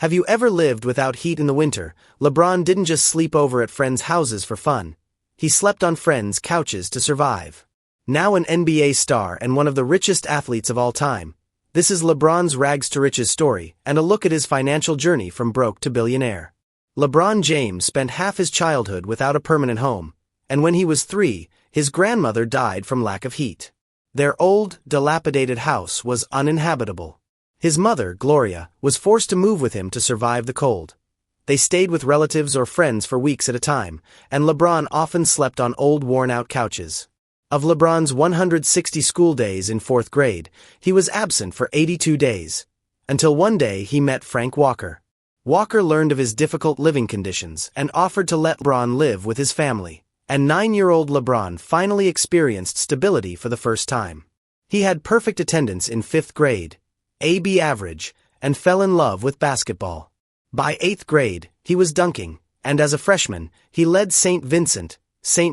Have you ever lived without heat in the winter? LeBron didn't just sleep over at friends' houses for fun. He slept on friends' couches to survive. Now an NBA star and one of the richest athletes of all time, this is LeBron's rags to riches story and a look at his financial journey from broke to billionaire. LeBron James spent half his childhood without a permanent home, and when he was 3, his grandmother died from lack of heat. Their old, dilapidated house was uninhabitable. His mother, Gloria, was forced to move with him to survive the cold. They stayed with relatives or friends for weeks at a time, and LeBron often slept on old worn-out couches. Of LeBron's 160 school days in 4th grade, he was absent for 82 days. Until one day he met Frank Walker. Walker learned of his difficult living conditions and offered to let LeBron live with his family. And 9-year-old LeBron finally experienced stability for the first time. He had perfect attendance in 5th grade, AB average, and fell in love with basketball. By 8th grade, he was dunking, and as a freshman, he led St.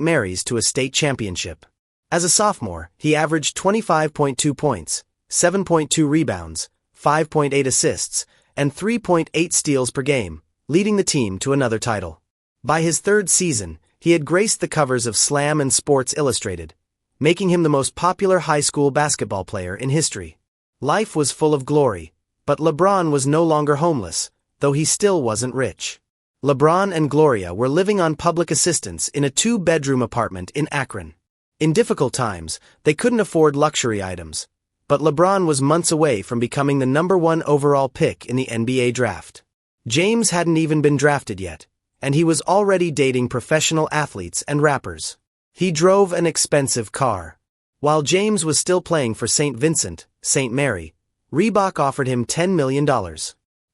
Mary's to a state championship. As a sophomore, he averaged 25.2 points, 7.2 rebounds, 5.8 assists, and 3.8 steals per game, leading the team to another title. By his 3rd season, he had graced the covers of Slam and Sports Illustrated, making him the most popular high school basketball player in history. Life was full of glory, but LeBron was no longer homeless, though he still wasn't rich. LeBron and Gloria were living on public assistance in a 2-bedroom apartment in Akron. In difficult times, they couldn't afford luxury items, but LeBron was months away from becoming the #1 overall pick in the NBA draft. James hadn't even been drafted yet, and he was already dating professional athletes and rappers. He drove an expensive car. While James was still playing for St. Mary, Reebok offered him $10 million.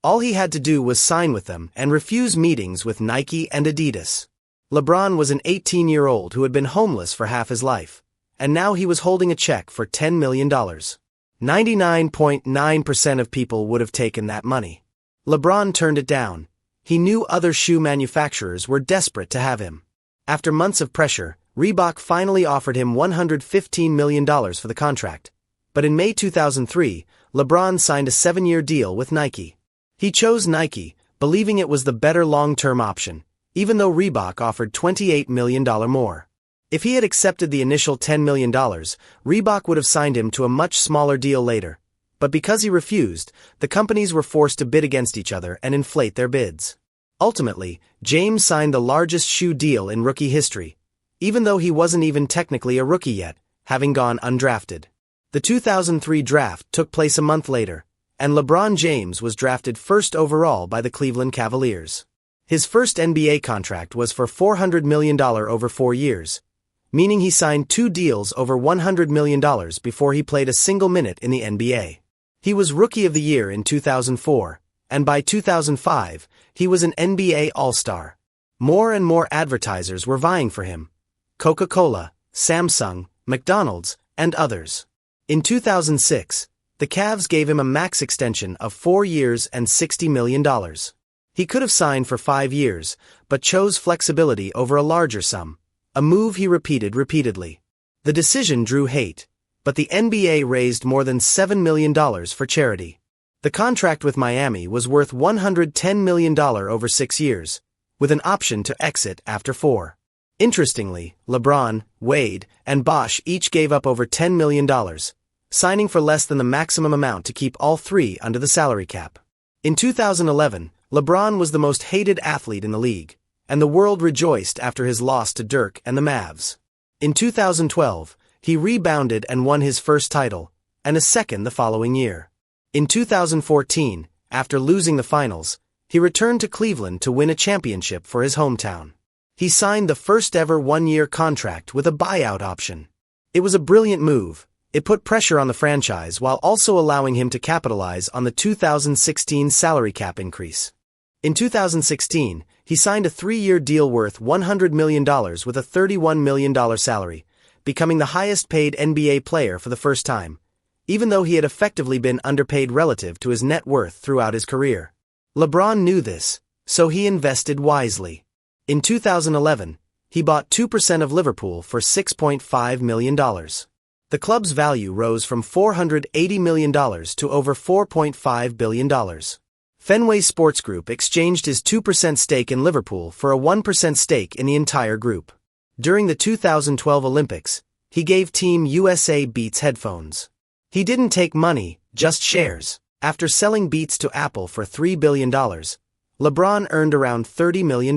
All he had to do was sign with them and refuse meetings with Nike and Adidas. LeBron was an 18-year-old who had been homeless for half his life, and now he was holding a check for $10 million. 99.9% of people would have taken that money. LeBron turned it down. He knew other shoe manufacturers were desperate to have him. After months of pressure, Reebok finally offered him $115 million for the contract. But in May 2003, LeBron signed a 7-year deal with Nike. He chose Nike, believing it was the better long-term option, even though Reebok offered $28 million more. If he had accepted the initial $10 million, Reebok would have signed him to a much smaller deal later. But because he refused, the companies were forced to bid against each other and inflate their bids. Ultimately, James signed the largest shoe deal in rookie history, even though he wasn't even technically a rookie yet, having gone undrafted. The 2003 draft took place a month later, and LeBron James was drafted 1st overall by the Cleveland Cavaliers. His first NBA contract was for $400 million over 4 years, meaning he signed 2 deals over $100 million before he played a single minute in the NBA. He was Rookie of the Year in 2004, and by 2005, he was an NBA All-Star. More and more advertisers were vying for him: Coca-Cola, Samsung, McDonald's, and others. In 2006, the Cavs gave him a max extension of 4 years and $60 million. He could have signed for 5 years, but chose flexibility over a larger sum, a move he repeated repeatedly. The decision drew hate, but the NBA raised more than $7 million for charity. The contract with Miami was worth $110 million over 6 years, with an option to exit after 4. Interestingly, LeBron, Wade, and Bosh each gave up over $10 million, signing for less than the maximum amount to keep all 3 under the salary cap. In 2011, LeBron was the most hated athlete in the league, and the world rejoiced after his loss to Dirk and the Mavs. In 2012, he rebounded and won his first title, and a second the following year. In 2014, after losing the finals, he returned to Cleveland to win a championship for his hometown. He signed the first-ever 1-year contract with a buyout option. It was a brilliant move. It put pressure on the franchise while also allowing him to capitalize on the 2016 salary cap increase. In 2016, he signed a 3-year deal worth $100 million with a $31 million salary, becoming the highest-paid NBA player for the first time, even though he had effectively been underpaid relative to his net worth throughout his career. LeBron knew this, so he invested wisely. In 2011, he bought 2% of Liverpool for $6.5 million. The club's value rose from $480 million to over $4.5 billion. Fenway Sports Group exchanged his 2% stake in Liverpool for a 1% stake in the entire group. During the 2012 Olympics, he gave Team USA Beats headphones. He didn't take money, just shares. After selling Beats to Apple for $3 billion, LeBron earned around $30 million.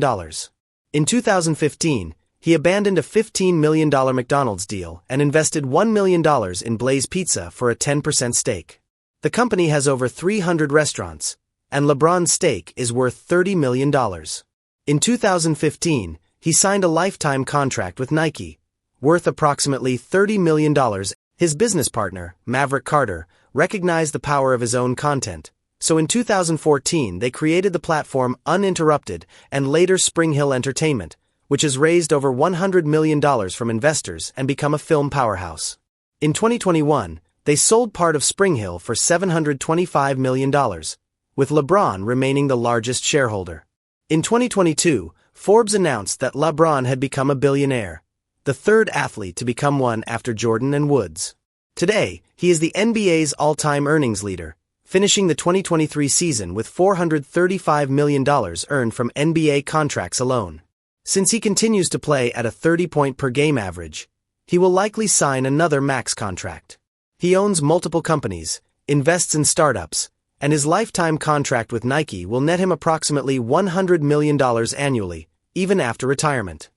In 2015, he abandoned a $15 million McDonald's deal and invested $1 million in Blaze Pizza for a 10% stake. The company has over 300 restaurants, and LeBron's stake is worth $30 million. In 2015, he signed a lifetime contract with Nike, worth approximately $30 million. His business partner, Maverick Carter, recognized the power of his own content, so in 2014 they created the platform Uninterrupted and later Spring Hill Entertainment, which has raised over $100 million from investors and become a film powerhouse. In 2021, they sold part of Spring Hill for $725 million, with LeBron remaining the largest shareholder. In 2022, Forbes announced that LeBron had become a billionaire, the third athlete to become one after Jordan and Woods. Today, he is the NBA's all-time earnings leader, finishing the 2023 season with $435 million earned from NBA contracts alone. Since he continues to play at a 30-point-per-game average, he will likely sign another max contract. He owns multiple companies, invests in startups, and his lifetime contract with Nike will net him approximately $100 million annually, even after retirement.